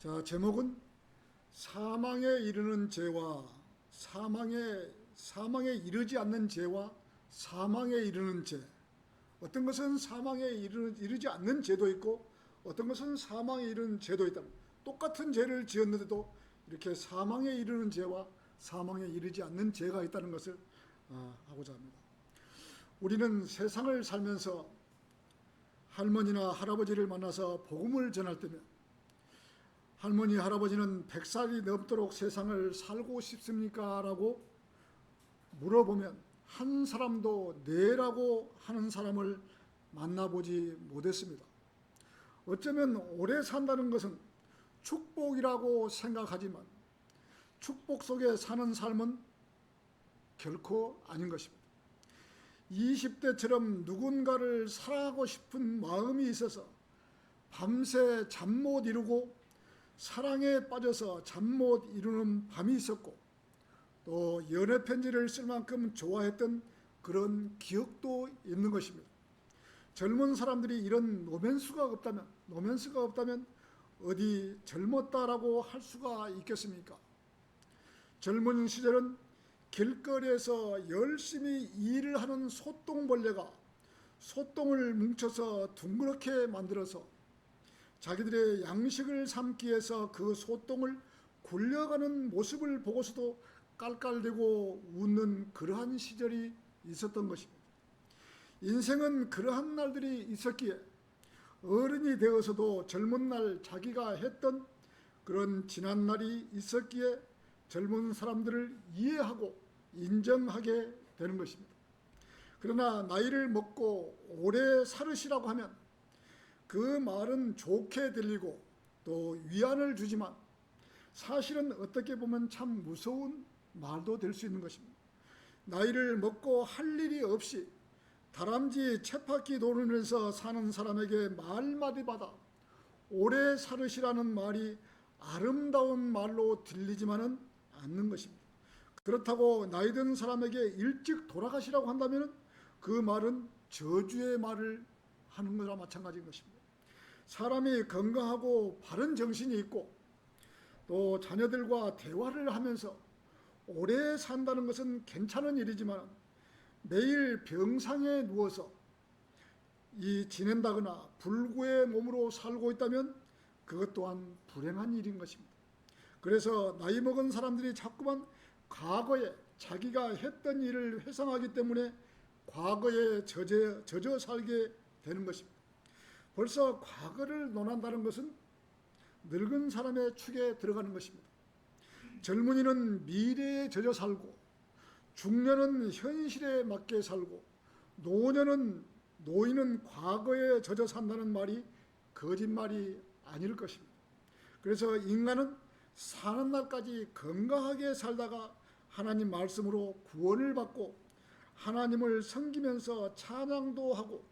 자, 제목은 사망에 이르는 죄와 사망에 이르지 않는 죄와 사망에 이르는 죄. 어떤 것은 사망에 이르지 않는 죄도 있고 어떤 것은 사망에 이르는 죄도 있다. 똑같은 죄를 지었는데도 이렇게 사망에 이르는 죄와 사망에 이르지 않는 죄가 있다는 것을 하고자 합니다. 우리는 세상을 살면서 할머니나 할아버지를 만나서 복음을 전할 때면 할머니, 할아버지는 100살이 넘도록 세상을 살고 싶습니까? 라고 물어보면 한 사람도 네라고 하는 사람을 만나보지 못했습니다. 어쩌면 오래 산다는 것은 축복이라고 생각하지만 축복 속에 사는 삶은 결코 아닌 것입니다. 20대처럼 누군가를 사랑하고 싶은 마음이 있어서 밤새 잠 못 이루고 사랑에 빠져서 잠 못 이루는 밤이 있었고 또 연애 편지를 쓸 만큼 좋아했던 그런 기억도 있는 것입니다. 젊은 사람들이 이런 노면스가 없다면 어디 젊었다라고 할 수가 있겠습니까? 젊은 시절은 길거리에서 열심히 일을 하는 소똥벌레가 소똥을 뭉쳐서 둥그렇게 만들어서 자기들의 양식을 삼기 위해서 그 소똥을 굴려가는 모습을 보고서도 깔깔대고 웃는 그러한 시절이 있었던 것입니다. 인생은 그러한 날들이 있었기에 어른이 되어서도 젊은 날 자기가 했던 그런 지난 날이 있었기에 젊은 사람들을 이해하고 인정하게 되는 것입니다. 그러나 나이를 먹고 오래 살으시라고 하면 그 말은 좋게 들리고 또 위안을 주지만 사실은 어떻게 보면 참 무서운 말도 될 수 있는 것입니다. 나이를 먹고 할 일이 없이 다람쥐 쳇바퀴 돌으면서 사는 사람에게 말마디마다 오래 살으시라는 말이 아름다운 말로 들리지만은 않는 것입니다. 그렇다고 나이 든 사람에게 일찍 돌아가시라고 한다면 그 말은 저주의 말을 하는 것과 마찬가지인 것입니다. 사람이 건강하고 바른 정신이 있고 또 자녀들과 대화를 하면서 오래 산다는 것은 괜찮은 일이지만 매일 병상에 누워서 지낸다거나 불구의 몸으로 살고 있다면 그것 또한 불행한 일인 것입니다. 그래서 나이 먹은 사람들이 자꾸만 과거에 자기가 했던 일을 회상하기 때문에 과거에 젖어 살게 되는 것입니다. 벌써 과거를 논한다는 것은 늙은 사람의 축에 들어가는 것입니다. 젊은이는 미래에 젖어 살고 중년은 현실에 맞게 살고 노인은 과거에 젖어 산다는 말이 거짓말이 아닐 것입니다. 그래서 인간은 사는 날까지 건강하게 살다가 하나님 말씀으로 구원을 받고 하나님을 섬기면서 찬양도 하고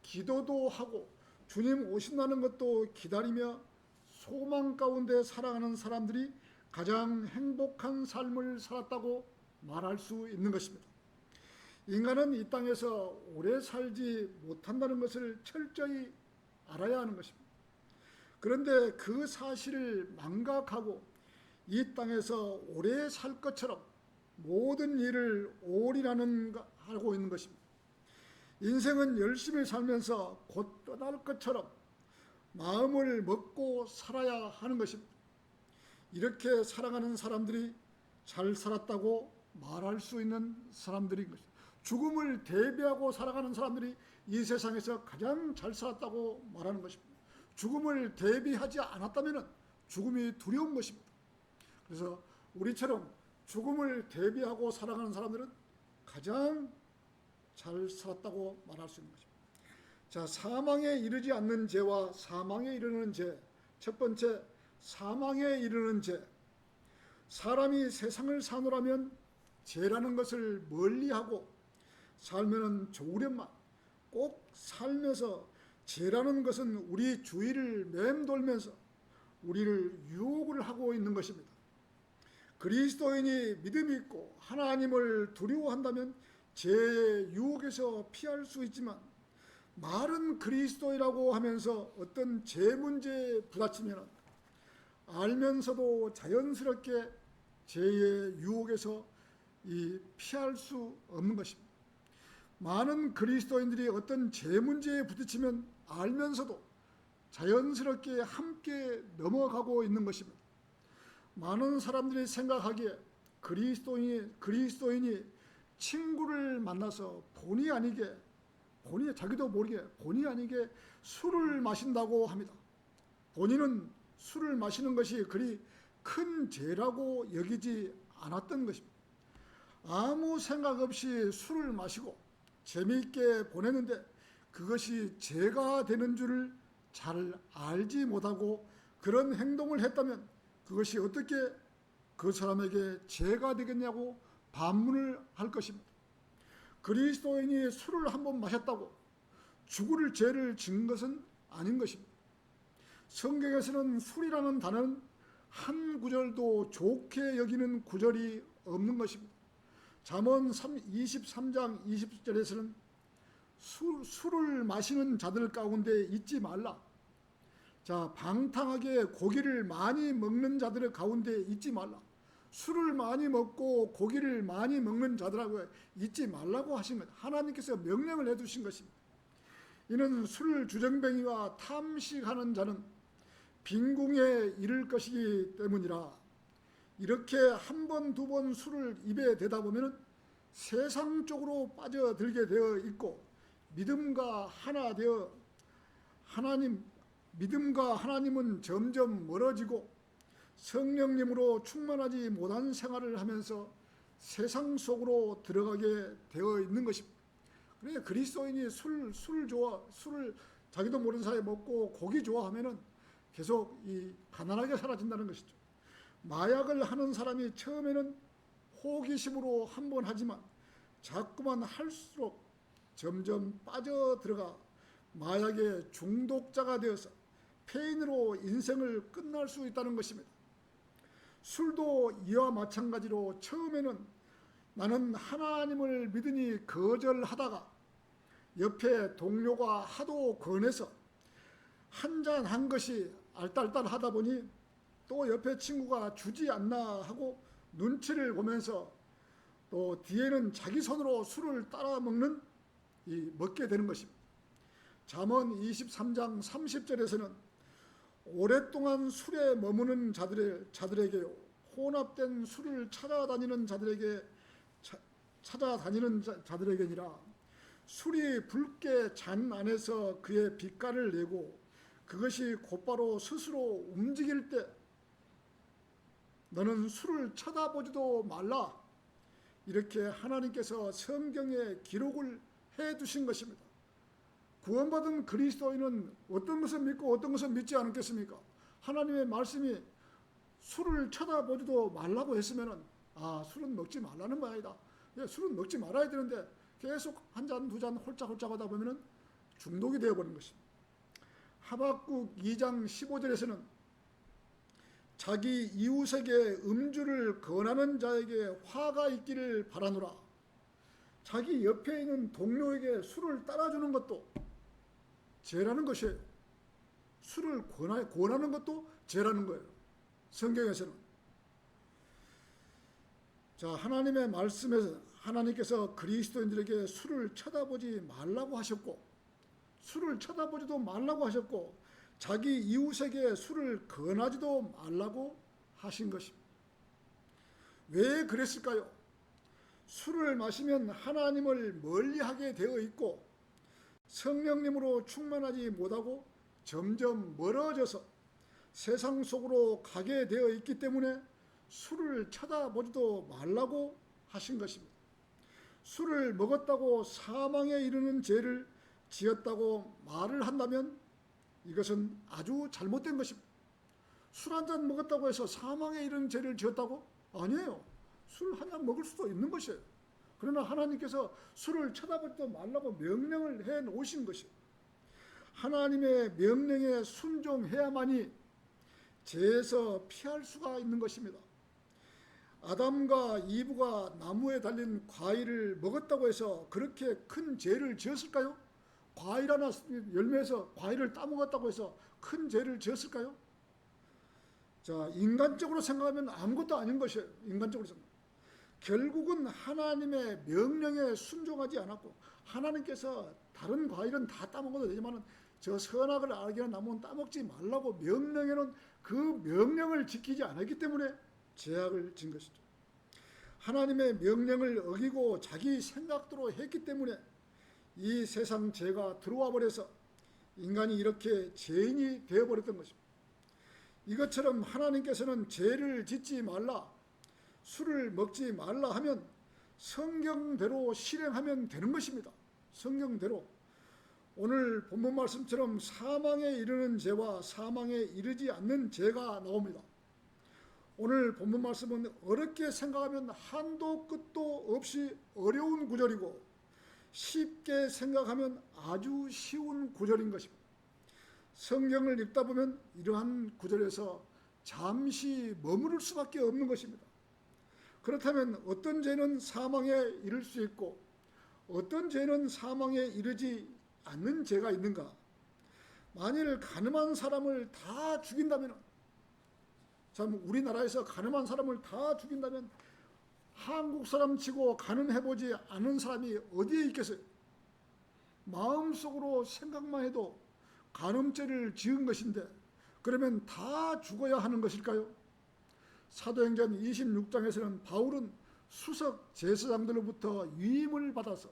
기도도 하고 주님 오신다는 것도 기다리며 소망 가운데 살아가는 사람들이 가장 행복한 삶을 살았다고 말할 수 있는 것입니다. 인간은 이 땅에서 오래 살지 못한다는 것을 철저히 알아야 하는 것입니다. 그런데 그 사실을 망각하고 이 땅에서 오래 살 것처럼 모든 일을 올인하고 있는 것입니다. 인생은 열심히 살면서 곧 떠날 것처럼 마음을 먹고 살아야 하는 것입니다. 이렇게 살아가는 사람들이 잘 살았다고 말할 수 있는 사람들인 것입니다. 죽음을 대비하고 살아가는 사람들이 이 세상에서 가장 잘 살았다고 말하는 것입니다. 죽음을 대비하지 않았다면 죽음이 두려운 것입니다. 그래서 우리처럼 죽음을 대비하고 살아가는 사람들은 가장 잘 살았다고 말할 수 있는 것입니다. 자, 사망에 이르지 않는 죄와 사망에 이르는 죄. 첫 번째, 사망에 이르는 죄. 사람이 세상을 사노라면 죄라는 것을 멀리하고 살면은 좋으련만 꼭 살면서 죄라는 것은 우리 주위를 맴돌면서 우리를 유혹을 하고 있는 것입니다. 그리스도인이 믿음이 있고 하나님을 두려워한다면 죄의 유혹에서 피할 수 있지만 말은 그리스도이라고 하면서 어떤 죄 문제에 부딪히면 알면서도 자연스럽게 죄의 유혹에서 피할 수 없는 것입니다. 많은 그리스도인들이 어떤 죄 문제에 부딪히면 알면서도 자연스럽게 함께 넘어가고 있는 것입니다. 많은 사람들이 생각하기에 그리스도인이 친구를 만나서 본의 아니게 자기도 모르게 본의 아니게 술을 마신다고 합니다. 본인은 술을 마시는 것이 그리 큰 죄라고 여기지 않았던 것입니다. 아무 생각 없이 술을 마시고 재미있게 보냈는데 그것이 죄가 되는 줄을 잘 알지 못하고 그런 행동을 했다면 그것이 어떻게 그 사람에게 죄가 되겠냐고 반문을 할 것입니다. 그리스도인이 술을 한번 마셨다고 죽을 죄를 지은 것은 아닌 것입니다. 성경에서는 술이라는 단어는 한 구절도 좋게 여기는 구절이 없는 것입니다. 잠언 23장 20절에서는 술을 마시는 자들 가운데 있지 말라. 자, 방탕하게 고기를 많이 먹는 자들 가운데 있지 말라. 술을 많이 먹고 고기를 많이 먹는 자들하고 있지 말라고 하신 것, 하나님께서 명령을 해두신 것입니다. 이는 술 주정뱅이와 탐식하는 자는 빈궁에 이를 것이기 때문이라. 이렇게 한 번, 두 번 술을 입에 대다 보면 세상 쪽으로 빠져들게 되어 있고 믿음과 하나님은 점점 멀어지고 성령님으로 충만하지 못한 생활을 하면서 세상 속으로 들어가게 되어 있는 것입니다. 그러니까 그리스도인이 술을 자기도 모르는 사이에 먹고 고기 좋아하면은 계속 가난하게 사라진다는 것이죠. 마약을 하는 사람이 처음에는 호기심으로 한 번 하지만 자꾸만 할수록 점점 빠져들어가 마약의 중독자가 되어서 폐인으로 인생을 끝날 수 있다는 것입니다. 술도 이와 마찬가지로 처음에는 나는 하나님을 믿으니 거절하다가 옆에 동료가 하도 권해서 한 잔 한 것이 알딸딸하다 보니 또 옆에 친구가 주지 않나 하고 눈치를 보면서 또 뒤에는 자기 손으로 술을 따라 먹게 되는 것입니다. 잠언 23장 30절에서는 오랫동안 술에 머무는 자들에게요, 혼합된 술을 찾아다니는 자들에게니라. 술이 붉게 잔 안에서 그의 빛깔을 내고 그것이 곧바로 스스로 움직일 때 너는 술을 쳐다보지도 말라. 이렇게 하나님께서 성경에 기록을 해두신 것입니다. 구원받은 그리스도인은 어떤 것을 믿고 어떤 것을 믿지 않겠습니까? 하나님의 말씀이 술을 쳐다보지도 말라고 했으면 술은 먹지 말라는 말이다. 술은 먹지 말아야 되는데 계속 한 잔, 두 잔 홀짝홀짝 하다 보면 중독이 되어버린 것입니다. 하박국 2장 15절에서는 자기 이웃에게 음주를 권하는 자에게 화가 있기를 바라노라. 자기 옆에 있는 동료에게 술을 따라주는 것도 죄라는 것이에요. 술을 권하는 것도 죄라는 거예요. 성경에서는. 자, 하나님의 말씀에서 하나님께서 그리스도인들에게 술을 쳐다보지 말라고 하셨고, 술을 쳐다보지도 말라고 하셨고, 자기 이웃에게 술을 권하지도 말라고 하신 것입니다. 왜 그랬을까요? 술을 마시면 하나님을 멀리하게 되어 있고 성령님으로 충만하지 못하고 점점 멀어져서 세상 속으로 가게 되어 있기 때문에 술을 쳐다보지도 말라고 하신 것입니다. 술을 먹었다고 사망에 이르는 죄를 지었다고 말을 한다면 이것은 아주 잘못된 것입니다. 술 한 잔 먹었다고 해서 사망에 이르는 죄를 지었다고? 아니에요. 술 한 잔 먹을 수도 있는 것이에요. 그러나 하나님께서 술을 쳐다보지도 말라고 명령을 해 놓으신 것이에요. 하나님의 명령에 순종해야만이 죄에서 피할 수가 있는 것입니다. 아담과 이브가 나무에 달린 과일을 먹었다고 해서 그렇게 큰 죄를 지었을까요? 과일 하나 열매에서 과일을 따먹었다고 해서 큰 죄를 지었을까요? 자, 인간적으로 생각하면 아무것도 아닌 것이에요. 인간적으로 생각. 결국은 하나님의 명령에 순종하지 않았고, 하나님께서 다른 과일은 다 따먹어도 되지만 저 선악을 알게 하는 나무는 따먹지 말라고 명령에는 그 명령을 지키지 않았기 때문에 죄악을 진 것이죠. 하나님의 명령을 어기고 자기 생각대로 했기 때문에 이 세상 죄가 들어와 버려서 인간이 이렇게 죄인이 되어버렸던 것입니다. 이것처럼 하나님께서는 죄를 짓지 말라, 술을 먹지 말라 하면 성경대로 실행하면 되는 것입니다. 성경대로. 오늘 본문 말씀처럼 사망에 이르는 죄와 사망에 이르지 않는 죄가 나옵니다. 오늘 본문 말씀은 어렵게 생각하면 한도 끝도 없이 어려운 구절이고 쉽게 생각하면 아주 쉬운 구절인 것입니다. 성경을 읽다 보면 이러한 구절에서 잠시 머무를 수밖에 없는 것입니다. 그렇다면 어떤 죄는 사망에 이를 수 있고 어떤 죄는 사망에 이르지 않는 죄가 있는가? 만일 가늠한 사람을 다 죽인다면, 참 우리나라에서 가늠한 사람을 다 죽인다면 한국 사람 치고 가늠해보지 않은 사람이 어디에 있겠어요? 마음속으로 생각만 해도 간음죄를 지은 것인데 그러면 다 죽어야 하는 것일까요? 사도행전 26장에서는 바울은 수석 제사장들로부터 위임을 받아서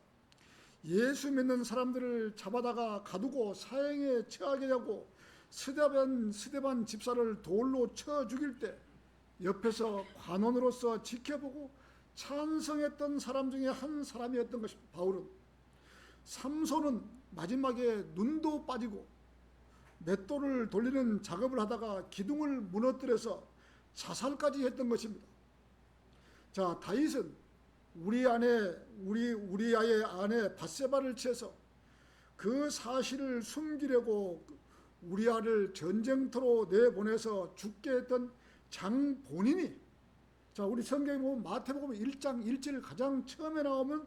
예수 믿는 사람들을 잡아다가 가두고 사형에 처하게 하고 스데반 집사를 돌로 쳐 죽일 때 옆에서 관원으로서 지켜보고 찬성했던 사람 중에 한 사람이었던 것입니다. 바울은. 삼손은 마지막에 눈도 빠지고 맷돌을 돌리는 작업을 하다가 기둥을 무너뜨려서 자살까지 했던 것입니다. 자, 다윗은 우리아의 아내 밧세바를 취해서 그 사실을 숨기려고 우리아를 전쟁터로 내보내서 죽게 했던 장 본인이, 자, 우리 성경에 보면 마태복음 1장 1절 가장 처음에 나온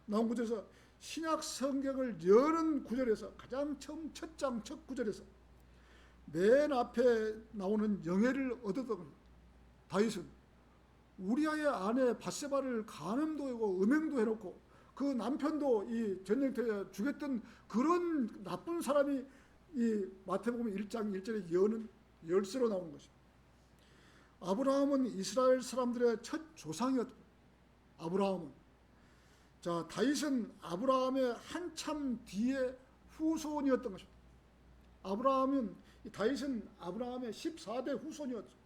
구절에서 신약 성경을 여는 구절에서 가장 처음 첫 장 첫 구절에서 맨 앞에 나오는 영예를 얻었던 다윗은 우리아의 아내 밧세바를 간음도 하고 음행도 해놓고 그 남편도 이 전쟁터에 죽였던 그런 나쁜 사람이 이 마태복음 1장 1절에 여는 열쇠로 나오는 것입니다. 아브라함은 이스라엘 사람들의 첫 조상이었다. 아브라함은. 자, 다윗은 아브라함의 한참 뒤에 후손이었던 것입니다. 다윗은 아브라함의 14대 후손이었죠.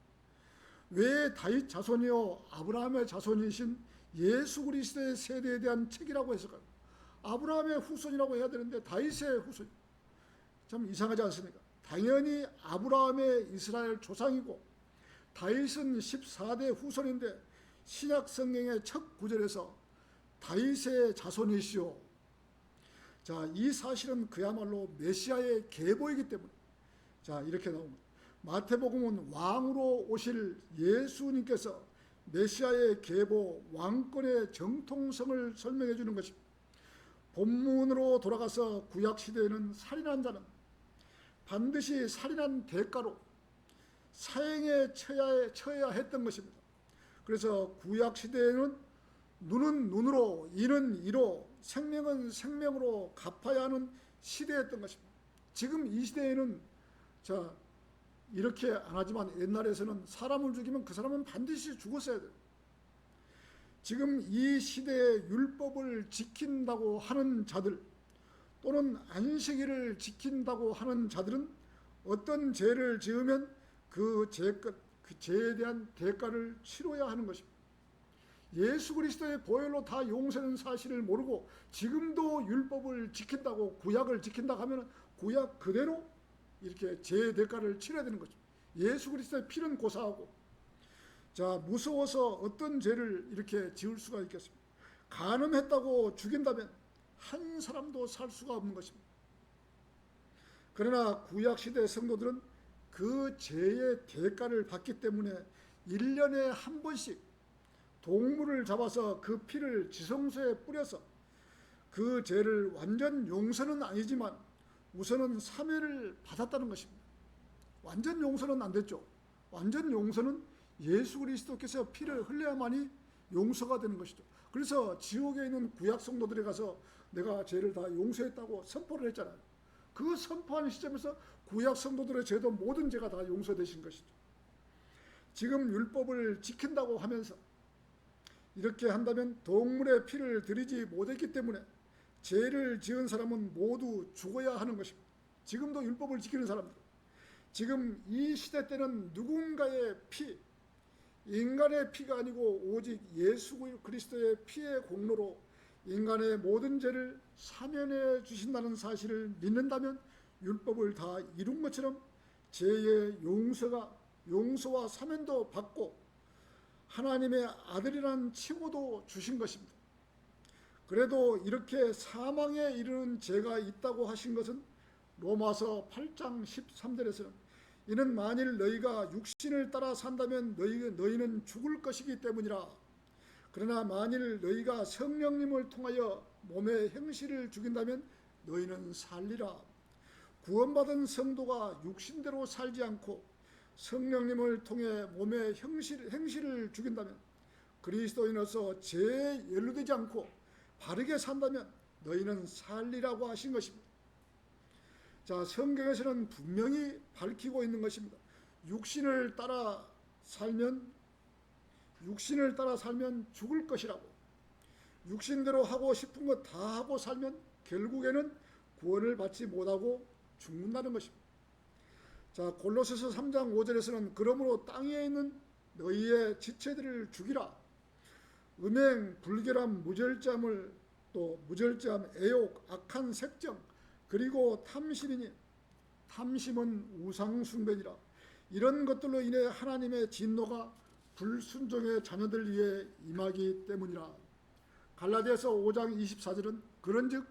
왜 다윗 자손이요 아브라함의 자손이신 예수 그리스도의 세대에 대한 책이라고 했을까요? 아브라함의 후손이라고 해야 되는데 다윗의 후손. 참 이상하지 않습니까? 당연히 아브라함의 이스라엘 조상이고 다윗은 14대 후손인데 신약 성경의 첫 구절에서 다윗의 자손이시오. 자, 이 사실은 그야말로 메시아의 계보이기 때문에 자, 이렇게 나옵니다. 마태복음은 왕으로 오실 예수님께서 메시아의 계보, 왕권의 정통성을 설명해 주는 것입니다. 본문으로 돌아가서 구약시대에는 살인한 자는 반드시 살인한 대가로 사형에 처해야 했던 것입니다. 그래서 구약시대에는 눈은 눈으로, 이는 이로, 생명은 생명으로 갚아야 하는 시대였던 것입니다. 지금 이 시대에는 자, 이렇게 안 하지만 옛날에서는 사람을 죽이면 그 사람은 반드시 죽었어야 돼요. 지금 이 시대의 율법을 지킨다고 하는 자들 또는 안식일을 지킨다고 하는 자들은 어떤 죄를 지으면 그 죄에 대한 대가를 치러야 하는 것입니다. 예수 그리스도의 보혈로 다 용서하는 사실을 모르고 지금도 율법을 지킨다고 구약을 지킨다고 하면 구약 그대로 이렇게 죄의 대가를 치러야 되는 거죠. 예수 그리스도의 피는 고사하고 자, 무서워서 어떤 죄를 이렇게 지을 수가 있겠습니까? 간음했다고 죽인다면 한 사람도 살 수가 없는 것입니다. 그러나 구약시대 성도들은 그 죄의 대가를 받기 때문에 1년에 한 번씩 동물을 잡아서 그 피를 지성소에 뿌려서 그 죄를 완전 용서는 아니지만 우선은 사면을 받았다는 것입니다. 완전 용서는 안 됐죠. 완전 용서는 예수 그리스도께서 피를 흘려야만이 용서가 되는 것이죠. 그래서 지옥에 있는 구약 성도들에 가서 내가 죄를 다 용서했다고 선포를 했잖아요. 그 선포하는 시점에서 구약 성도들의 죄도 모든 죄가 다 용서되신 것이죠. 지금 율법을 지킨다고 하면서 이렇게 한다면 동물의 피를 들이지 못했기 때문에 죄를 지은 사람은 모두 죽어야 하는 것입니다. 지금도 율법을 지키는 사람들, 지금 이 시대 때는 누군가의 피, 인간의 피가 아니고 오직 예수 그리스도의 피의 공로로 인간의 모든 죄를 사면해 주신다는 사실을 믿는다면 율법을 다 이룬 것처럼 죄의 용서와 사면도 받고 하나님의 아들이라는 칭호도 주신 것입니다. 그래도 이렇게 사망에 이르는 죄가 있다고 하신 것은 로마서 8장 13절에서는 이는 만일 너희가 육신을 따라 산다면 너희는 죽을 것이기 때문이라. 그러나 만일 너희가 성령님을 통하여 몸의 행실을 죽인다면 너희는 살리라. 구원받은 성도가 육신대로 살지 않고 성령님을 통해 몸의 행실을 죽인다면 그리스도인으로서 죄에 연루되지 않고 바르게 산다면 너희는 살리라고 하신 것입니다. 자, 성경에서는 분명히 밝히고 있는 것입니다. 육신을 따라 살면 죽을 것이라고. 육신대로 하고 싶은 것 다 하고 살면 결국에는 구원을 받지 못하고 죽는다는 것입니다. 자, 골로새서 3장 5절에서는 그러므로 땅에 있는 너희의 지체들을 죽이라. 음행, 불결함, 무절제함, 애욕, 악한 색정, 그리고 탐심이니 탐심은 우상숭배니라. 이런 것들로 인해 하나님의 진노가 불순종의 자녀들 위해 임하기 때문이라. 갈라디아서 5장 24절은 그런즉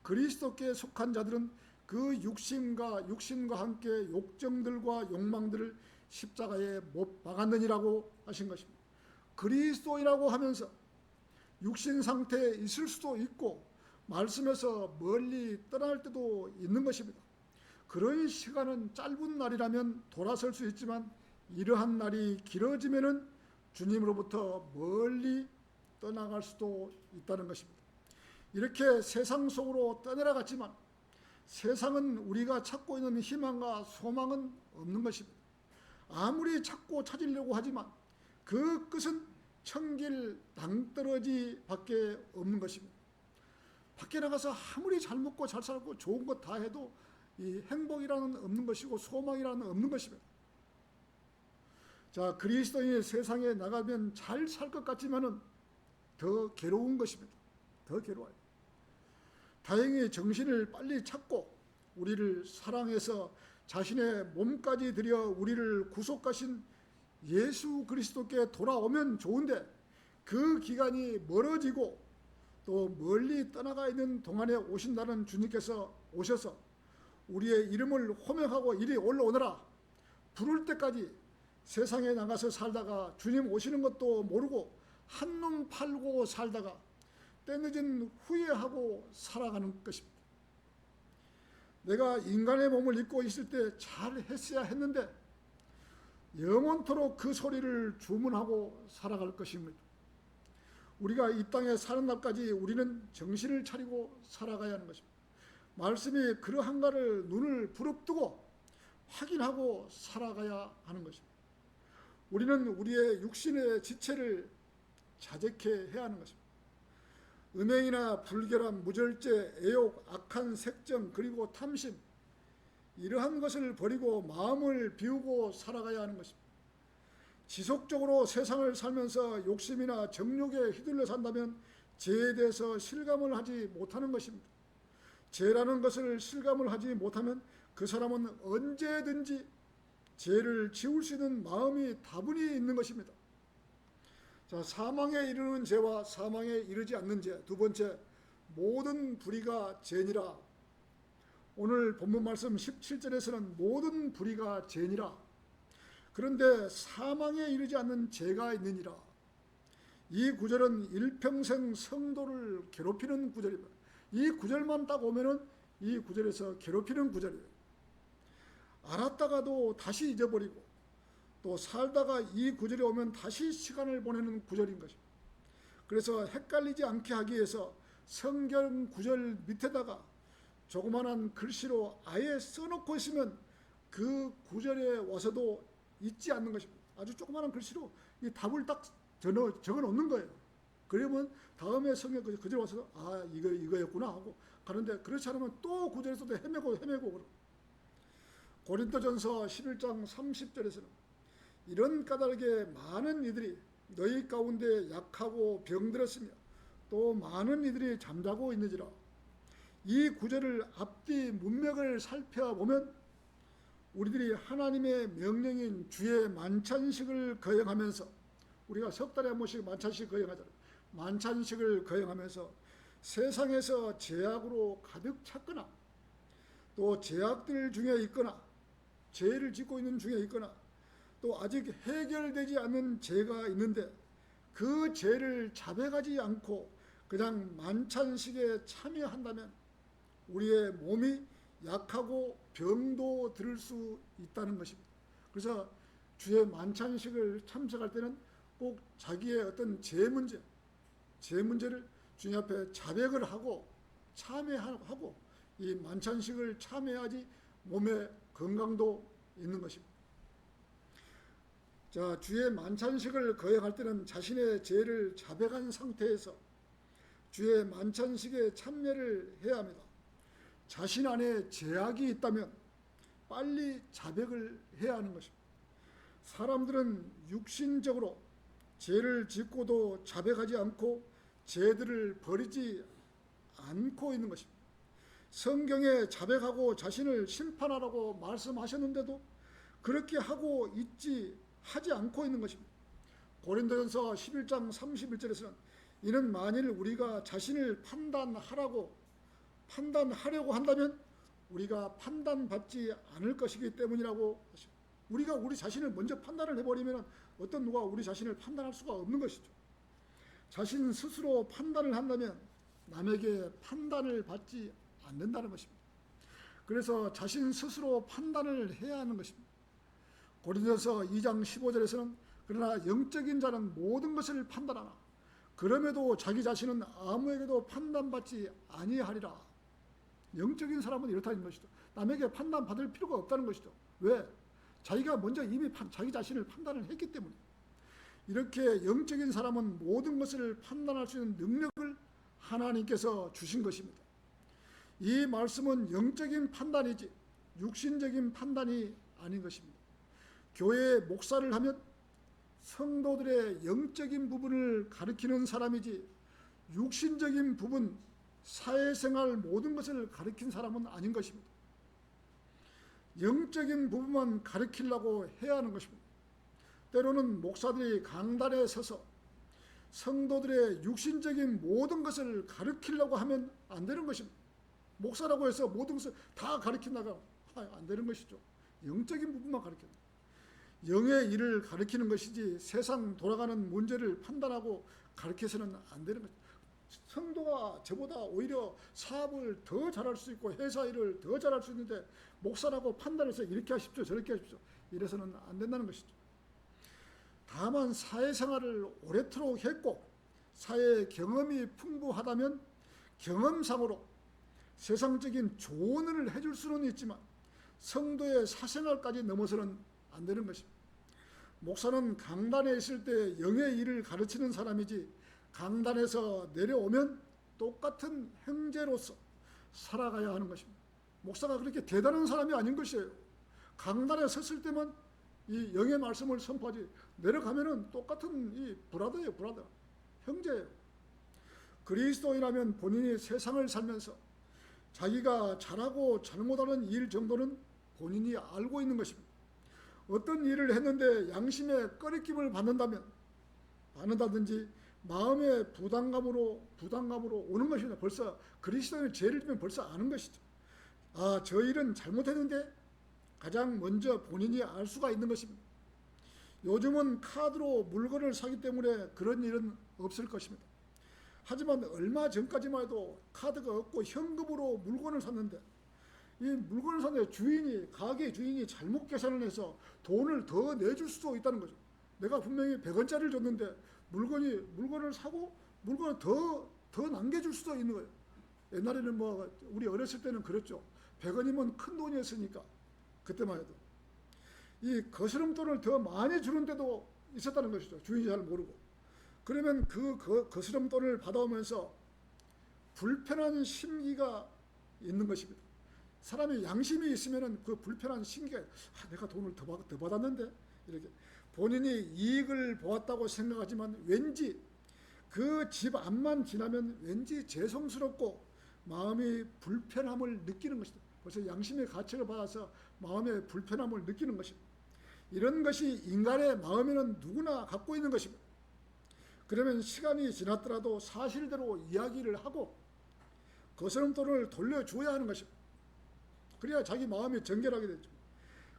그리스도께 속한 자들은 그 육신과 함께 욕정들과 욕망들을 십자가에 못 박았느니라고 하신 것입니다. 그리스도이라고 하면서 육신 상태에 있을 수도 있고 말씀에서 멀리 떠날 때도 있는 것입니다. 그런 시간은 짧은 날이라면 돌아설 수 있지만 이러한 날이 길어지면은 주님으로부터 멀리 떠나갈 수도 있다는 것입니다. 이렇게 세상 속으로 떠내려갔지만 세상은 우리가 찾고 있는 희망과 소망은 없는 것입니다. 아무리 찾고 찾으려고 하지만 그 끝은 천길 낭떠러지밖에 없는 것입니다. 밖에 나가서 아무리 잘 먹고 잘 살고 좋은 것 다 해도 이 행복이라는 없는 것이고 소망이라는 없는 것입니다. 자, 그리스도인이 세상에 나가면 잘 살 것 같지만은 더 괴로운 것입니다. 더 괴로워요. 다행히 정신을 빨리 찾고 우리를 사랑해서 자신의 몸까지 들여 우리를 구속하신 예수 그리스도께 돌아오면 좋은데 그 기간이 멀어지고 또 멀리 떠나가 있는 동안에 오신다는 주님께서 오셔서 우리의 이름을 호명하고 이리 올라오너라 부를 때까지 세상에 나가서 살다가 주님 오시는 것도 모르고 한눈 팔고 살다가 때늦은 후회하고 살아가는 것입니다. 내가 인간의 몸을 입고 있을 때 잘했어야 했는데 영원토록 그 소리를 주문하고 살아갈 것입니다. 우리가 이 땅에 사는 날까지 우리는 정신을 차리고 살아가야 하는 것입니다. 말씀이 그러한가를 눈을 부릅뜨고 확인하고 살아가야 하는 것입니다. 우리는 우리의 육신의 지체를 자제케 해야 하는 것입니다. 음행이나 불결함, 무절제, 애욕, 악한 색정, 그리고 탐심, 이러한 것을 버리고 마음을 비우고 살아가야 하는 것입니다. 지속적으로 세상을 살면서 욕심이나 정욕에 휘둘려 산다면 죄에 대해서 실감을 하지 못하는 것입니다. 죄라는 것을 실감을 하지 못하면 그 사람은 언제든지 죄를 지울 수 있는 마음이 다분히 있는 것입니다. 자, 사망에 이르는 죄와 사망에 이르지 않는 죄. 두 번째, 모든 불의가 죄니라. 오늘 본문 말씀 17절에서는 모든 불의가 죄니라. 그런데 사망에 이르지 않는 죄가 있느니라. 이 구절은 일평생 성도를 괴롭히는 구절입니다. 이 구절만 딱 오면은 이 구절에서 괴롭히는 구절이에요. 알았다가도 다시 잊어버리고 또 살다가 이 구절에 오면 다시 시간을 보내는 구절인 것입니다. 그래서 헷갈리지 않게 하기 위해서 성경 구절 밑에다가 조그만한 글씨로 아예 써놓고 있으면 그 구절에 와서도 잊지 않는 것입니다. 아주 조그만한 글씨로 이 답을 딱 적어 놓는 거예요. 그러면 다음에 성경 구절 와서 아 이거였구나 하고 가는데, 그렇지 않으면 또 구절에서도 헤매고 그러고. 고린도전서 11장 30절에서는 이런 까닭에 많은 이들이 너희 가운데 약하고 병들었으며 또 많은 이들이 잠자고 있는지라. 이 구절을 앞뒤 문맥을 살펴보면 우리들이 하나님의 명령인 주의 만찬식을 거행하면서, 우리가 석 달에 한 번씩 만찬식 거행하잖아요. 만찬식을 거행하면서 세상에서 죄악으로 가득 찼거나 또 죄악들 중에 있거나 죄를 짓고 있는 중에 있거나 또 아직 해결되지 않는 죄가 있는데 그 죄를 자백하지 않고 그냥 만찬식에 참여한다면 우리의 몸이 약하고 병도 들을 수 있다는 것입니다. 그래서 주의 만찬식을 참석할 때는 꼭 자기의 어떤 죄 문제를 주님 앞에 자백을 하고 참회하고 이 만찬식을 참회하지 몸의 건강도 있는 것입니다. 자, 주의 만찬식을 거행할 때는 자신의 죄를 자백한 상태에서 주의 만찬식에 참여를 해야 합니다. 자신 안에 죄악이 있다면 빨리 자백을 해야 하는 것입니다. 사람들은 육신적으로 죄를 짓고도 자백하지 않고 죄들을 버리지 않고 있는 것입니다. 성경에 자백하고 자신을 심판하라고 말씀하셨는데도 그렇게 하지 않고 있는 것입니다. 고린도전서 11장 31절에서는 이는 만일 우리가 자신을 판단하려고 한다면 우리가 판단받지 않을 것이기 때문이라고 하십니다. 우리가 우리 자신을 먼저 판단을 해버리면 어떤 누가 우리 자신을 판단할 수가 없는 것이죠. 자신 스스로 판단을 한다면 남에게 판단을 받지 않는다는 것입니다. 그래서 자신 스스로 판단을 해야 하는 것입니다. 고린도서 2장 15절에서는 그러나 영적인 자는 모든 것을 판단하나 그럼에도 자기 자신은 아무에게도 판단받지 아니하리라. 영적인 사람은 이렇다는 것이죠. 남에게 판단받을 필요가 없다는 것이죠. 왜? 자기가 먼저 이미 자기 자신을 판단을 했기 때문에. 이렇게 영적인 사람은 모든 것을 판단할 수 있는 능력을 하나님께서 주신 것입니다. 이 말씀은 영적인 판단이지 육신적인 판단이 아닌 것입니다. 교회의 목사를 하면 성도들의 영적인 부분을 가르치는 사람이지 육신적인 부분, 사회생활 모든 것을 가르친 사람은 아닌 것입니다. 영적인 부분만 가르치려고 해야 하는 것입니다. 때로는 목사들이 강단에 서서 성도들의 육신적인 모든 것을 가르치려고 하면 안 되는 것입니다. 목사라고 해서 모든 것을 다 가르친다가 안 되는 것이죠. 영적인 부분만 가르쳐야 됩니다. 영의 일을 가르치는 것이지 세상 돌아가는 문제를 판단하고 가르쳐서는 안 되는 것입니다. 성도가 저보다 오히려 사업을 더 잘할 수 있고 회사 일을 더 잘할 수 있는데 목사라고 판단해서 이렇게 하십시오 저렇게 하십시오 이래서는 안 된다는 것이죠. 다만 사회생활을 오래도록 했고 사회 경험이 풍부하다면 경험상으로 세상적인 조언을 해줄 수는 있지만 성도의 사생활까지 넘어서는 안 되는 것입니다. 목사는 강단에 있을 때 영의 일을 가르치는 사람이지 강단에서 내려오면 똑같은 형제로서 살아가야 하는 것입니다. 목사가 그렇게 대단한 사람이 아닌 것이에요. 강단에 섰을 때만 이 영의 말씀을 선포하지 내려가면은 똑같은 이 브라더예요. 브라더. 형제예요. 그리스도인이라면 본인이 세상을 살면서 자기가 잘하고 잘못하는 일 정도는 본인이 알고 있는 것입니다. 어떤 일을 했는데 양심에 꺼리낌을 받는다든지 마음의 부담감으로 오는 것입니다. 벌써 그리스도인의 죄를 지면 벌써 아는 것이죠. 아, 저 일은 잘못했는데 가장 먼저 본인이 알 수가 있는 것입니다. 요즘은 카드로 물건을 사기 때문에 그런 일은 없을 것입니다. 하지만 얼마 전까지만 해도 카드가 없고 현금으로 물건을 샀는데 이 물건을 사는데 가게 주인이 잘못 계산을 해서 돈을 더 내줄 수도 있다는 거죠. 내가 분명히 100원짜리를 줬는데 물건을 사고 물건을 더 남겨줄 수도 있는 거예요. 옛날에는 뭐 우리 어렸을 때는 그랬죠. 100원이면 큰 돈이었으니까 그때만 해도 이 거스름돈을 더 많이 주는 데도 있었다는 것이죠. 주인이 잘 모르고. 그러면 그 거스름돈을 받아오면서 불편한 심기가 있는 것입니다. 사람이 양심이 있으면은 그 불편한 심기가 내가 돈을 더 받았는데 이렇게 본인이 이익을 보았다고 생각하지만 왠지 그 집 앞만 지나면 왠지 죄송스럽고 마음이 불편함을 느끼는 것이다. 벌써 양심의 가책을 받아서 마음의 불편함을 느끼는 것입니다. 이런 것이 인간의 마음에는 누구나 갖고 있는 것입니다. 그러면 시간이 지났더라도 사실대로 이야기를 하고 거스름돈을 돌려줘야 하는 것입니다. 그래야 자기 마음이 정결하게 되죠.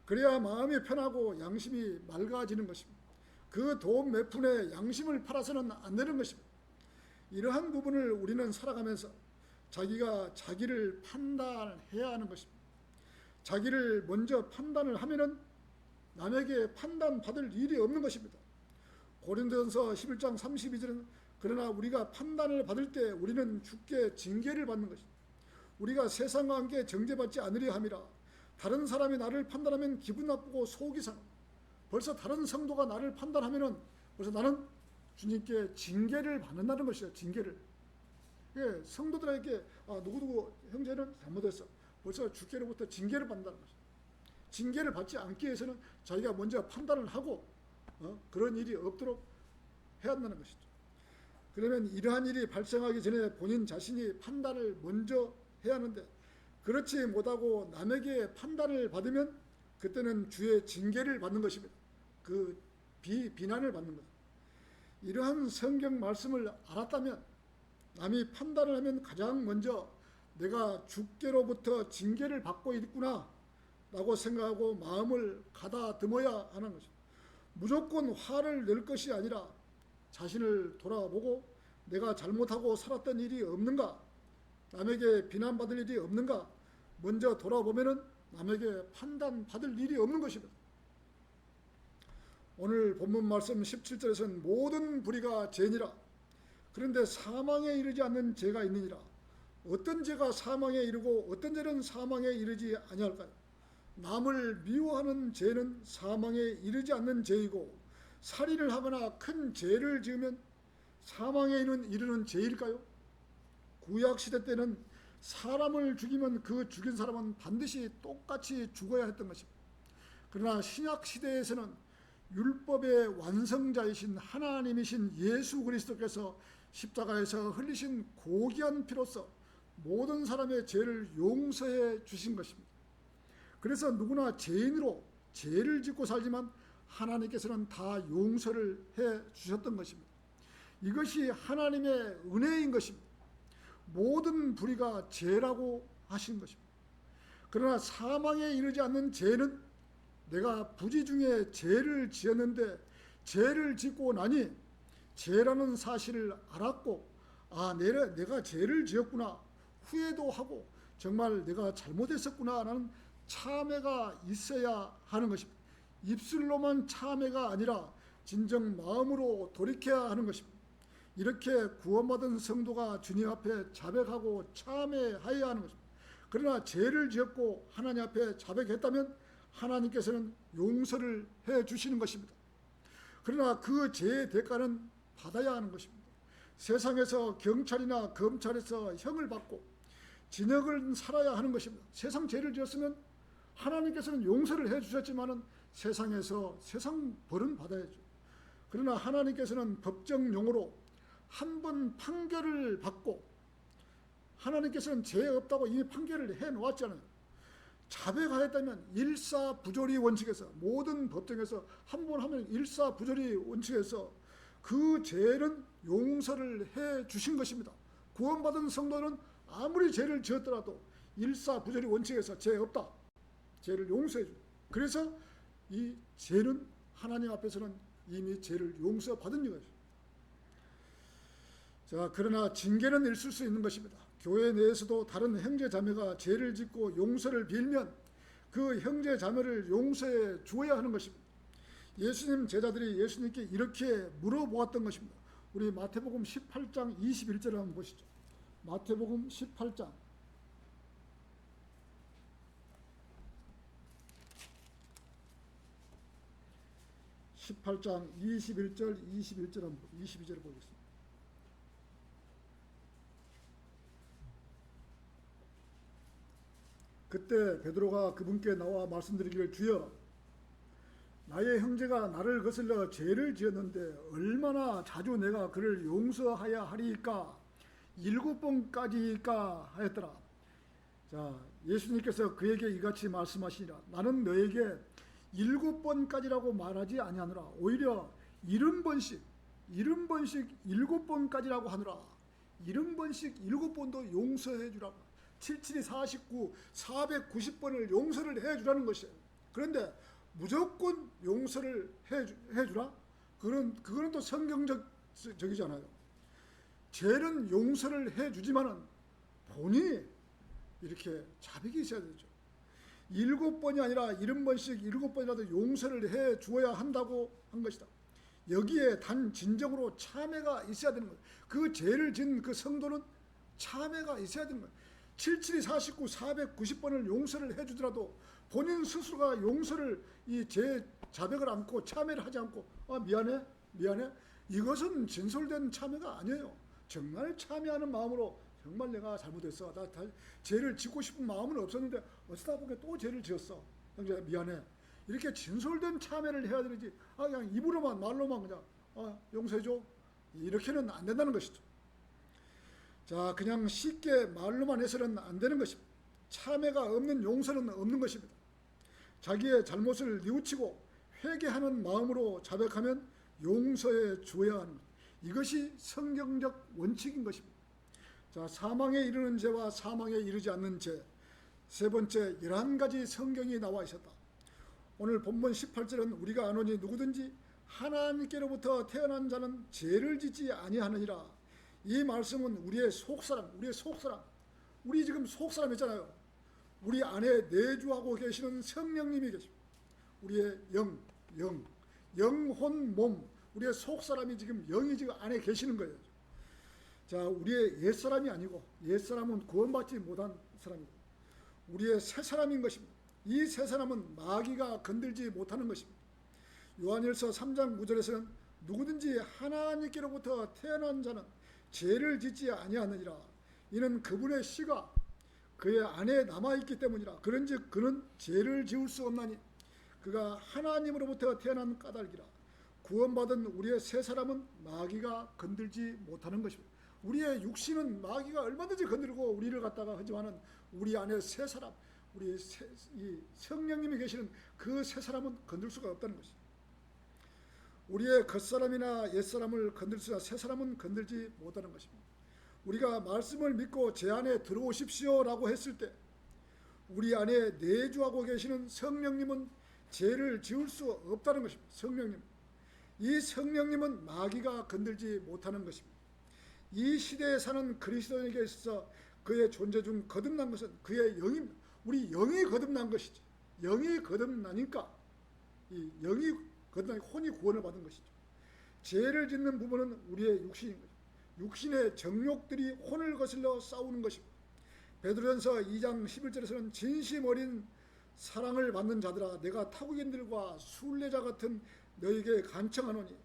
그래야 마음이 편하고 양심이 맑아지는 것입니다. 그 돈 몇 푼에 양심을 팔아서는 안 되는 것입니다. 이러한 부분을 우리는 살아가면서 자기가 자기를 판단해야 하는 것입니다. 자기를 먼저 판단을 하면은 남에게 판단받을 일이 없는 것입니다. 고린도전서 11장 32절은 그러나 우리가 판단을 받을 때 우리는 주께 징계를 받는 것입니다. 우리가 세상과 함께 정죄받지 않으려 함이라. 다른 사람이 나를 판단하면 기분 나쁘고 속이 상해. 벌써 다른 성도가 나를 판단하면은 벌써 나는 주님께 징계를 받는다는 것이죠. 징계를. 예, 성도들에게 누구누구 형제는 잘못했어. 벌써 주께로부터 징계를 받는다는 것이죠. 징계를 받지 않기 위해서는 자기가 먼저 판단을 하고 그런 일이 없도록 해야 한다는 것이죠. 그러면 이러한 일이 발생하기 전에 본인 자신이 판단을 먼저 해야 하는데 그렇지 못하고 남에게 판단을 받으면 그때는 주의 징계를 받는 것입니다. 그 비난을 받는 것. 이러한 성경 말씀을 알았다면 남이 판단을 하면 가장 먼저 내가 주께로부터 징계를 받고 있구나 라고 생각하고 마음을 가다듬어야 하는 것입니다. 무조건 화를 낼 것이 아니라 자신을 돌아보고 내가 잘못하고 살았던 일이 없는가, 남에게 비난받을 일이 없는가 먼저 돌아보면은 남에게 판단받을 일이 없는 것입니다. 오늘 본문 말씀 17절에서는 모든 불의가 죄니라. 그런데 사망에 이르지 않는 죄가 있느니라. 어떤 죄가 사망에 이르고 어떤 죄는 사망에 이르지 아니할까요? 남을 미워하는 죄는 사망에 이르지 않는 죄이고 살인을 하거나 큰 죄를 지으면 사망에 이르는 죄일까요? 구약시대 때는 사람을 죽이면 그 죽인 사람은 반드시 똑같이 죽어야 했던 것입니다. 그러나 신약시대에서는 율법의 완성자이신 하나님이신 예수 그리스도께서 십자가에서 흘리신 고귀한 피로써 모든 사람의 죄를 용서해 주신 것입니다. 그래서 누구나 죄인으로 죄를 짓고 살지만 하나님께서는 다 용서를 해 주셨던 것입니다. 이것이 하나님의 은혜인 것입니다. 모든 불의가 죄라고 하신 것입니다. 그러나 사망에 이르지 않는 죄는 내가 부지 중에 죄를 지었는데 죄를 짓고 나니 죄라는 사실을 알았고 내가 죄를 지었구나 후회도 하고 정말 내가 잘못했었구나 라는 참회가 있어야 하는 것입니다. 입술로만 참회가 아니라 진정 마음으로 돌이켜야 하는 것입니다. 이렇게 구원받은 성도가 주님 앞에 자백하고 참회하여야 하는 것입니다. 그러나 죄를 지었고 하나님 앞에 자백했다면 하나님께서는 용서를 해 주시는 것입니다. 그러나 그 죄의 대가는 받아야 하는 것입니다. 세상에서 경찰이나 검찰에서 형을 받고 징역을 살아야 하는 것입니다. 세상 죄를 지었으면 하나님께서는 용서를 해 주셨지만은 세상에서 세상 벌은 받아야죠. 그러나 하나님께서는 법정용어로 한 번 판결을 받고 하나님께서는 죄 없다고 이미 판결을 해 놓았잖아요. 자백하였다면 일사부조리 원칙에서 모든 법정에서 한 번 하면 일사부조리 원칙에서 그 죄는 용서를 해 주신 것입니다. 구원받은 성도는 아무리 죄를 지었더라도 일사부조리 원칙에서 죄 없다. 죄를 용서해 줘. 그래서 이 죄는 하나님 앞에서는 이미 죄를 용서받은 것이죠. 자, 그러나 징계는 있을 수 있는 것입니다. 교회 내에서도 다른 형제 자매가 죄를 짓고 용서를 빌면 그 형제 자매를 용서해 주어야 하는 것입니다. 예수님 제자들이 예수님께 이렇게 물어보았던 것입니다. 우리 마태복음 18장 21절을 한번 보시죠. 마태복음 18장 21절 22절을 보겠습니다. 그때 베드로가 그분께 나와 말씀드리기를 주여 나의 형제가 나를 거슬러 죄를 지었는데 얼마나 자주 내가 그를 용서하여 하리이까 7번까지이까 하였더라. 자, 예수님께서 그에게 이같이 말씀하시니라. 나는 너에게 7번까지라고 말하지 아니하노라. 오히려 70번씩 7번까지라고 하노라. 70번씩 7번도 용서해 주라. 77이 49, 490번을 용서를 해 주라는 것이에요. 그런데 무조건 용서를 해 주라? 그거는 또 성경적이잖아요. 죄는 용서를 해 주지만은 본인이 이렇게 자백이 있어야 되죠. 7번이 아니라 70번씩 7번이라도 용서를 해 주어야 한다고 한 것이다. 여기에 단 진정으로 참회가 있어야 되는 거예요. 그 죄를 지은 그 성도는 참회가 있어야 되는 거예요. 77이 49, 490번을 용서를 해 주더라도 본인 스스로가 용서를 이 죄 자백을 않고 참회를 하지 않고 미안해 이것은 진솔된 참회가 아니에요. 정말 참회하는 마음으로 정말 내가 잘못했어. 나 죄를 짓고 싶은 마음은 없었는데 어쩌다 보니까 또 죄를 지었어. 형제 미안해. 이렇게 진솔된 참회를 해야 되지. 그냥 입으로만 말로만 그냥 용서해줘. 이렇게는 안 된다는 것이죠. 자, 그냥 쉽게 말로만 해서는 안 되는 것입니다. 참회가 없는 용서는 없는 것입니다. 자기의 잘못을 뉘우치고 회개하는 마음으로 자백하면 용서해 주어야 하는 것. 이것이 성경적 원칙인 것입니다. 자, 사망에 이르는 죄와 사망에 이르지 않는 죄. 세 번째, 11가지 성경이 나와 있었다. 오늘 본문 18절은 우리가 아노니 누구든지 하나님께로부터 태어난 자는 죄를 짓지 아니하느니라. 이 말씀은 우리의 속사람. 우리 지금 속사람 있잖아요. 우리 안에 내주하고 계시는 성령님이 계십니다. 우리의 영혼, 몸, 우리의 속사람이 지금 영이 지금 안에 계시는 거예요. 자, 우리의 옛사람이 아니고 옛사람은 구원받지 못한 사람이고 우리의 새사람인 것입니다. 이 새사람은 마귀가 건들지 못하는 것입니다. 요한일서 3장 9절에서는 누구든지 하나님께로부터 태어난 자는 죄를 짓지 아니하느니라. 이는 그분의 씨가 그의 안에 남아있기 때문이라. 그런즉 그는 죄를 지을 수 없나니 그가 하나님으로부터 태어난 까닭이라. 구원받은 우리의 새 사람은 마귀가 건들지 못하는 것입니다. 우리의 육신은 마귀가 얼마든지 건들고 우리를 갖다가 하지만은 우리 안에 새 사람, 이 성령님이 계시는 그 새 사람은 건들 수가 없다는 것입니다. 우리의 겉사람이나 옛사람을 건들 수나 새 사람은 건들지 못하는 것입니다. 우리가 말씀을 믿고 제 안에 들어오십시오라고 했을 때 우리 안에 내주하고 계시는 성령님은 죄를 지을 수 없다는 것입니다. 성령님. 이 성령님은 마귀가 건들지 못하는 것입니다. 이 시대에 사는 그리스도인에게 있어서 그의 존재 중 거듭난 것은 그의 영입니다. 우리 영이 거듭난 것이지. 영이 거듭나니까 이 영이 거듭나니까 혼이 구원을 받은 것이죠. 죄를 짓는 부분은 우리의 육신인 거죠. 육신의 정욕들이 혼을 거슬러 싸우는 것입니다. 베드로전서 2장 11절에서는 진심 어린 사랑을 받는 자들아 내가 타국인들과 순례자 같은 너에게 간청하노니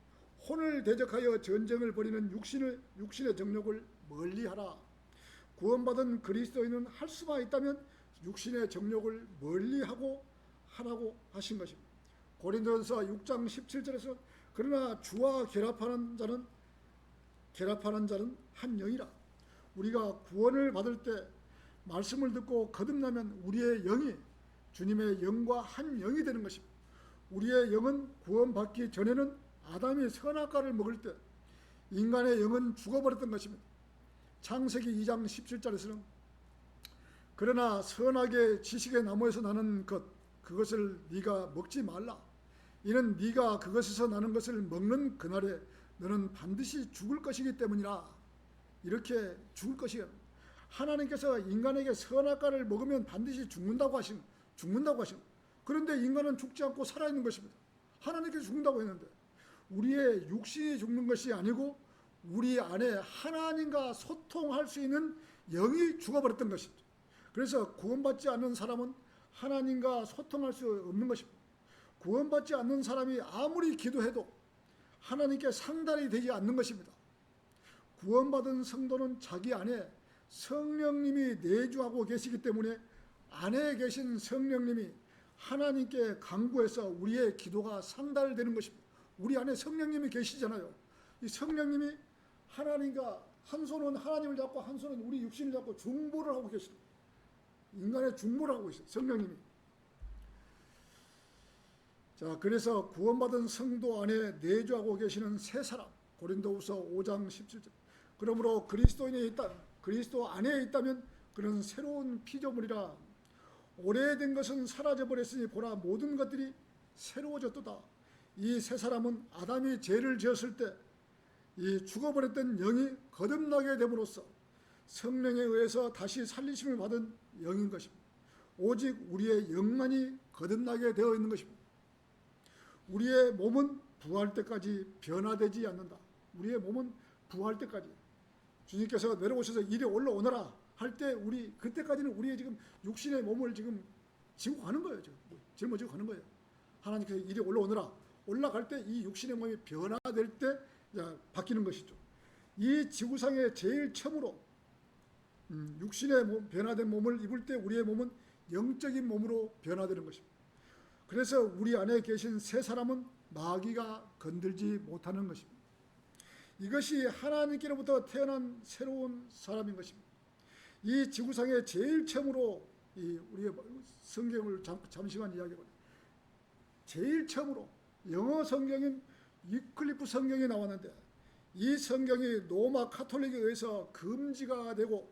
혼을 대적하여 전쟁을 벌이는 육신의 정욕을 멀리하라. 구원받은 그리스도인은 할 수만 있다면 육신의 정욕을 멀리하고 하라고 하신 것입니다. 고린도전서 6장 17절에서 그러나 주와 결합하는 자는 한 영이라. 우리가 구원을 받을 때 말씀을 듣고 거듭나면 우리의 영이 주님의 영과 한 영이 되는 것입니다. 우리의 영은 구원받기 전에는 아담이 선악과를 먹을 때 인간의 영은 죽어버렸던 것입니다. 창세기 2장 17절에서는 그러나 선악의 지식의 나무에서 나는 그것을 네가 먹지 말라. 이는 네가 그것에서 나는 것을 먹는 그날에 너는 반드시 죽을 것이기 때문이라. 이렇게 죽을 것이야. 하나님께서 인간에게 선악과를 먹으면 반드시 죽는다고 하신. 그런데 인간은 죽지 않고 살아있는 것입니다. 하나님께서 죽는다고 했는데 우리의 육신이 죽는 것이 아니고 우리 안에 하나님과 소통할 수 있는 영이 죽어버렸던 것입니다. 그래서 구원받지 않는 사람은 하나님과 소통할 수 없는 것입니다. 구원받지 않는 사람이 아무리 기도해도 하나님께 상달이 되지 않는 것입니다. 구원받은 성도는 자기 안에 성령님이 내주하고 계시기 때문에 안에 계신 성령님이 하나님께 간구해서 우리의 기도가 상달되는 것입니다. 우리 안에 성령님이 계시잖아요. 이 성령님이 하나님과 한 손은 하나님을 잡고 한 손은 우리 육신을 잡고 중보를 하고 계십니다. 인간의 중보를 하고 있어요. 성령님이. 자, 그래서 구원받은 성도 안에 내주하고 계시는 새 사람. 고린도후서 5장 17절. 그러므로 그리스도 안에 있다면 그는 새로운 피조물이라. 오래된 것은 사라져 버렸으니 보라 모든 것들이 새로워졌도다. 이 새 사람은 아담이 죄를 지었을 때 이 죽어버렸던 영이 거듭나게 됨으로써 성령에 의해서 다시 살리심을 받은 영인 것입니다. 오직 우리의 영만이 거듭나게 되어 있는 것입니다. 우리의 몸은 부활 때까지 변화되지 않는다. 우리의 몸은 부활 때까지 주님께서 내려오셔서 이리 올라오너라 할 때 그때까지는 우리의 지금 육신의 몸을 지금 지고 가는 거예요. 지금 짊어지고 가는 거예요. 하나님께서 이리 올라오너라. 올라갈 때 이 육신의 몸이 변화될 때 바뀌는 것이죠. 이 지구상에 제일 처음으로 육신의 변화된 몸을 입을 때 우리의 몸은 영적인 몸으로 변화되는 것입니다. 그래서 우리 안에 계신 새 사람은 마귀가 건들지 못하는 것입니다. 이것이 하나님께로부터 태어난 새로운 사람인 것입니다. 이 지구상에 제일 처음으로 우리의 성경을 잠시만 이야기해보자. 제일 처음으로 영어 성경인 위클리프 성경이 나왔는데 이 성경이 로마 카톨릭에 의해서 금지가 되고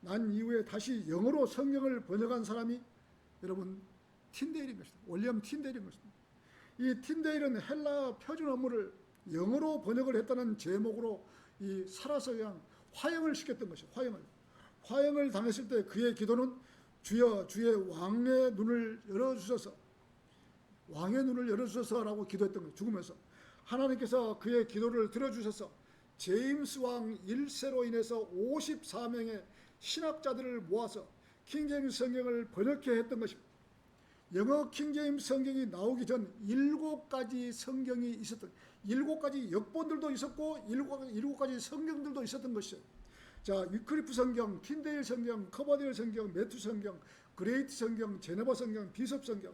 난 이후에 다시 영어로 성경을 번역한 사람이 여러분 틴데일인 것입니다. 윌리엄 틴데일인 것입니다. 이 틴데일은 헬라 표준 어물을 영어로 번역을 했다는 제목으로 이 살아서 그냥 화형을 시켰던 것이죠. 화형을 당했을 때 그의 기도는 주여 주의 왕의 눈을 열어주셔서라고 기도했던 거예요. 죽으면서 하나님께서 그의 기도를 들어주셔서 제임스 왕 1세로 인해서 54명의 신학자들을 모아서 킹제임스 성경을 번역해 했던 것입니다. 영어 킹제임스 성경이 나오기 전 7가지 성경이 있었던 7가지 역본들도 있었고 7가지 성경들도 있었던 것이죠. 자, 위클리프 성경, 틴데일 성경, 커버데일 성경, 매튜 성경, 그레이트 성경, 제네바 성경, 비숍 성경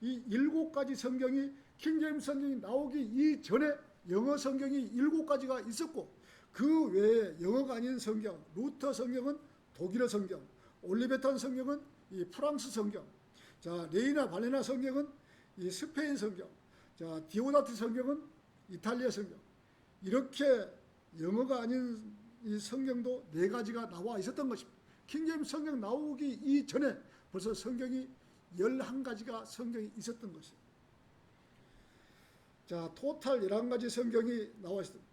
이 7가지 성경이 킹제임스 성경이 나오기 이전에 영어 성경이 7가지가 있었고 그 외에 영어가 아닌 성경, 루터 성경은 독일어 성경, 올리베탄 성경은 이 프랑스 성경, 자 레이나 발레나 성경은 이 스페인 성경, 자 디오다트 성경은 이탈리아 성경 이렇게 영어가 아닌 이 성경도 4가지가 나와 있었던 것입니다. 킹제임스 성경 나오기 이전에 벌써 성경이 11가지가 성경이 있었던 것이에요. 자, 토탈 11가지 성경이 나와 있습니다.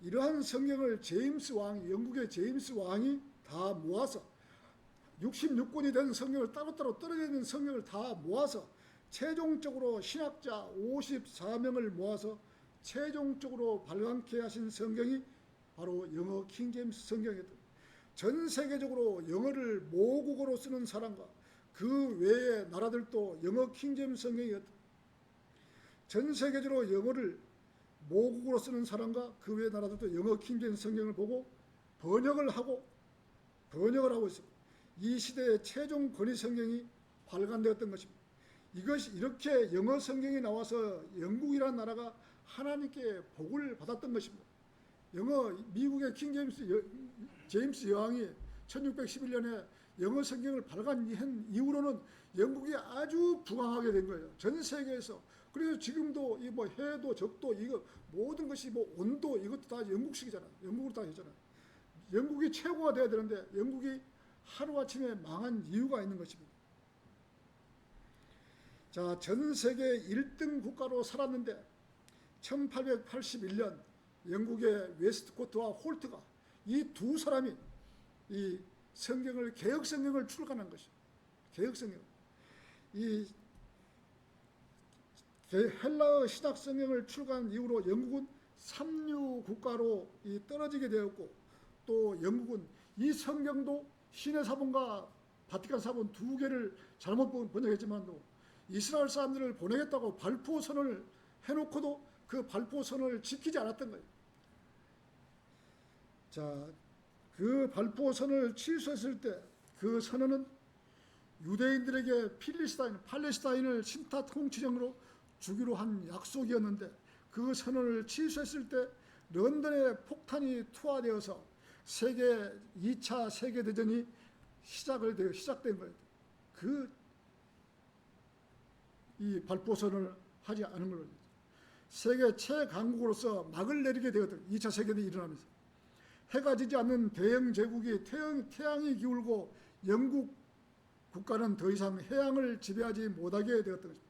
이러한 성경을 영국의 제임스 왕이 다 모아서 66권이 된 성경을 따로따로 떨어져 있는 성경을 다 모아서 최종적으로 신학자 54명을 모아서 최종적으로 발간케 하신 성경이 바로 영어 킹제임스 성경이었다. 전 세계적으로 영어를 모국어로 쓰는 사람과 그 외의 나라들도 영어 킹제임스 성경이었다. 전 세계적으로 영어를 모국어로 쓰는 사람과 그 외의 나라들도 영어 킹제임스 성경을 보고 번역을 하고 있습니다. 이 시대의 최종 권위 성경이 발간되었던 것입니다. 이것이 이렇게 영어 성경이 나와서 영국이라는 나라가 하나님께 복을 받았던 것입니다. 미국의 제임스 여왕이 1611년에 영어 성경을 발간한 이후로는 영국이 아주 부강하게 된 거예요. 전 세계에서. 그래서 지금도 이 해도 적도 이거 모든 것이 온도 이것도 다 영국식이잖아요. 영국으로 다 했잖아요. 영국이 최고가 돼야 되는데 영국이 하루아침에 망한 이유가 있는 것입니다. 자, 전 세계 1등 국가로 살았는데 1881년 영국의 웨스트코트와 홀트가 이 두 사람이 이 성경을 개혁 성경을 출간한 것이죠. 개혁 성경. 이 헬라어 신약 성경을 출간한 이후로 영국은 삼류 국가로 떨어지게 되었고, 또 영국은 이 성경도 신의 사본과 바티칸 사본 두 개를 잘못 번역했지만도 이스라엘 사람들을 보내겠다고 발포선을 해놓고도 그 발포선을 지키지 않았던 거예요. 자, 그 발포선을 취소했을 때 그 선언은 유대인들에게 팔레스타인을 신타 통치령으로 주기로 한 약속이었는데, 그 선언을 취소했을 때 런던에 폭탄이 투하되어서 2차 세계대전이 시작된 거예요. 이 발포선을 하지 않은 걸로 세계 최강국으로서 막을 내리게 되거든. 2차 세계대전이 일어나면서 해가 지지 않는 대영 제국이 태양이 기울고 영국 국가는 더 이상 해양을 지배하지 못하게 되었던 거죠.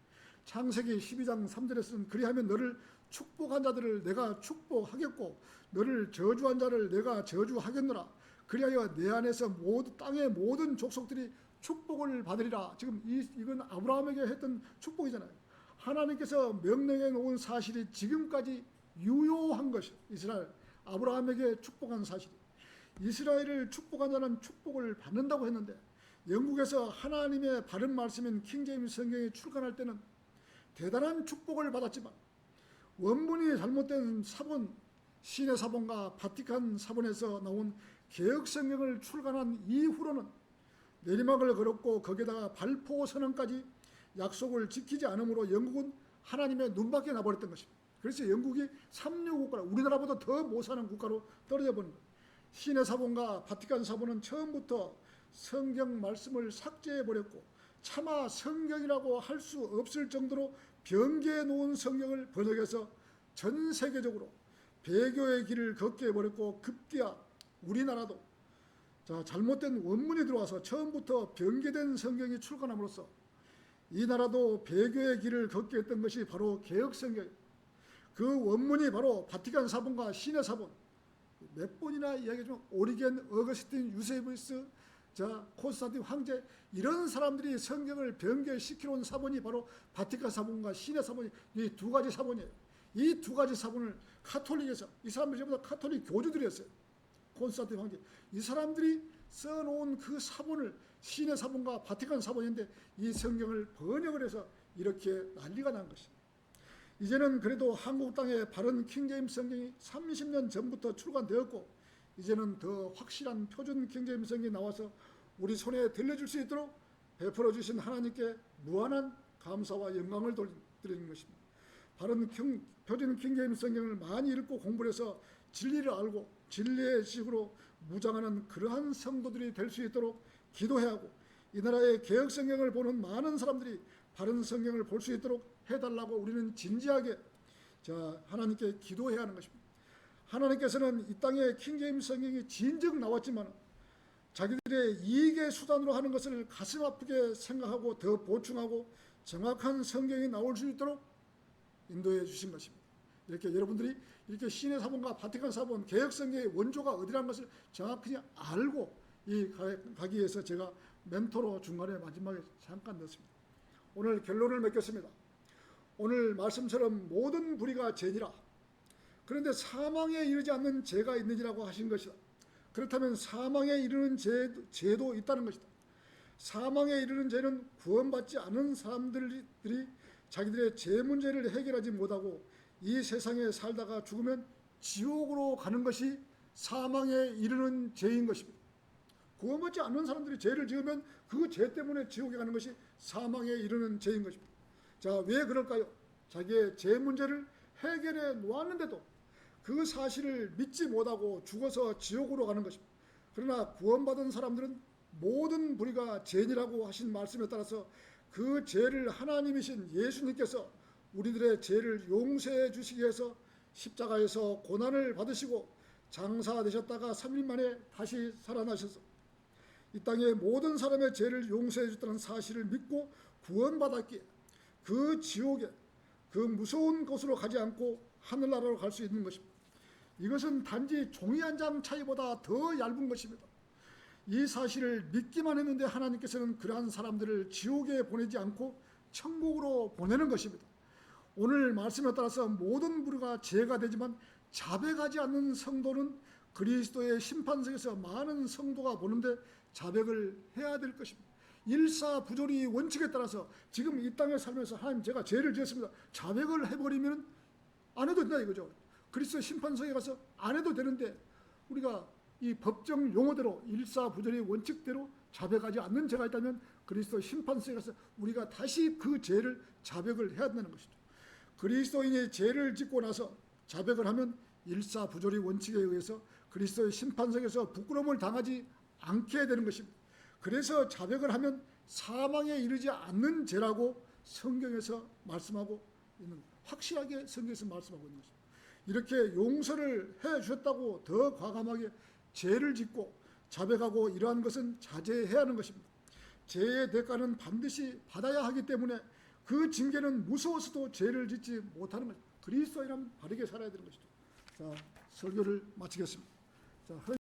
창세기 12장 3절에서는 그리하면 너를 축복한 자들을 내가 축복하겠고 너를 저주한 자를 내가 저주하겠노라. 그리하여 내 안에서 땅의 모든 족속들이 축복을 받으리라. 지금 이건 아브라함에게 했던 축복이잖아요. 하나님께서 명령해 놓은 사실이 지금까지 유효한 것이 이스라엘 아브라함에게 축복한 사실. 이스라엘을 축복한 자는 축복을 받는다고 했는데, 영국에서 하나님의 바른 말씀인 킹제임스 성경이 출간할 때는 대단한 축복을 받았지만, 원문이 잘못된 사본, 신의 사본과 바티칸 사본에서 나온 개혁 성경을 출간한 이후로는 내리막을 걸었고 거기다가 발포 선언까지 약속을 지키지 않으므로 영국은 하나님의 눈밖에 나버렸던 것입니다. 그래서 영국이 삼류 국가로, 우리나라보다 더 못 사는 국가로 떨어져 버린 거예요. 신의 사본과 바티칸 사본은 처음부터 성경 말씀을 삭제해 버렸고, 차마 성경이라고 할 수 없을 정도로 변개해 놓은 성경을 번역해서 전 세계적으로 배교의 길을 걷게 해버렸고, 급기야 우리나라도 잘못된 원문이 들어와서 처음부터 변개된 성경이 출간함으로써 이 나라도 배교의 길을 걷게 했던 것이 바로 개혁 성경입니다. 그 원문이 바로 바티칸 사본과 신의 사본, 몇 번이나 이야기했지만 오리겐, 어거스틴, 유세비우스, 콘스탄틴 황제, 이런 사람들이 성경을 변개시켜 온 사본이 바로 바티칸 사본과 신의 사본이, 이 두 가지 사본이에요. 이 두 가지 사본을 카톨릭에서, 이 사람들이 전부 다 카톨릭 교주들이었어요. 콘스탄틴 황제, 이 사람들이 써놓은 그 사본을, 신의 사본과 바티칸 사본인데 이 성경을 번역을 해서 이렇게 난리가 난 것입니다. 이제는 그래도 한국 땅에 바른 킹제임스 성경이 30년 전부터 출간되었고, 이제는 더 확실한 표준 킹제임스 성경이 나와서 우리 손에 들려줄 수 있도록 베풀어 주신 하나님께 무한한 감사와 영광을 드리는 것입니다. 바른 표준 킹제임스 성경을 많이 읽고 공부를 해서 진리를 알고 진리의 지식으로 무장하는 그러한 성도들이 될 수 있도록 기도해야 하고, 이 나라의 개혁 성경을 보는 많은 사람들이 바른 성경을 볼 수 있도록 해달라고 우리는 진지하게 하나님께 기도해야 하는 것입니다. 하나님께서는 이 땅에 킹제임스 성경이 진즉 나왔지만 자기들의 이익의 수단으로 하는 것을 가슴 아프게 생각하고 더 보충하고 정확한 성경이 나올 수 있도록 인도해 주신 것입니다. 이렇게 여러분들이 이렇게 신의 사본과 바티칸 사본, 개혁 성경의 원조가 어디라는 것을 정확히 알고 가기 위해서 제가 멘토로 중간에 마지막에 잠깐 넣었습니다. 오늘 결론을 맺겠습니다. 오늘 말씀처럼 모든 불의가 죄니라. 그런데 사망에 이르지 않는 죄가 있느니라고 하신 것이다. 그렇다면 사망에 이르는 죄도 있다는 것이다. 사망에 이르는 죄는 구원받지 않은 사람들이 자기들의 죄 문제를 해결하지 못하고 이 세상에 살다가 죽으면 지옥으로 가는 것이 사망에 이르는 죄인 것입니다. 구원받지 않는 사람들이 죄를 지으면 그 죄 때문에 지옥에 가는 것이 사망에 이르는 죄인 것입니다. 왜 그럴까요? 자기의 죄 문제를 해결해 놓았는데도 그 사실을 믿지 못하고 죽어서 지옥으로 가는 것입니다. 그러나 구원받은 사람들은 모든 불의가 죄니라고 하신 말씀에 따라서 그 죄를 하나님이신 예수님께서 우리들의 죄를 용서해 주시기 위해서 십자가에서 고난을 받으시고 장사되셨다가 3일 만에 다시 살아나셔서 이 땅의 모든 사람의 죄를 용서해 줬다는 사실을 믿고 구원받았기에 그 지옥에, 그 무서운 곳으로 가지 않고 하늘나라로 갈 수 있는 것입니다. 이것은 단지 종이 한 장 차이보다 더 얇은 것입니다. 이 사실을 믿기만 했는데 하나님께서는 그러한 사람들을 지옥에 보내지 않고 천국으로 보내는 것입니다. 오늘 말씀에 따라서 모든 부류가 죄가 되지만 자백하지 않는 성도는 그리스도의 심판석에서 많은 성도가 보는데 자백을 해야 될 것입니다. 일사부조리 원칙에 따라서 지금 이 땅에 살면서 하나님 제가 죄를 지었습니다. 자백을 해버리면 안 해도 된다 이거죠. 그리스도 심판석에 가서 안 해도 되는데 우리가 이 법정 용어대로 일사부조리 원칙대로 자백하지 않는 죄가 있다면 그리스도 심판석에 가서 우리가 다시 그 죄를 자백을 해야 된다는 것이죠. 그리스도인이 죄를 짓고 나서 자백을 하면 일사부조리 원칙에 의해서 그리스도의 심판석에서 부끄러움을 당하지 않게 되는 것입니다. 그래서 자백을 하면 사망에 이르지 않는 죄라고 성경에서 말씀하고 있는, 확실하게 성경에서 말씀하고 있는 것입니다. 이렇게 용서를 해 주셨다고 더 과감하게 죄를 짓고 자백하고 이러한 것은 자제해야 하는 것입니다. 죄의 대가는 반드시 받아야 하기 때문에 그 징계는 무서워서도 죄를 짓지 못하는 것입니다. 그리스도인은 바르게 살아야 되는 것이죠. 자, 설교를 마치겠습니다. 자,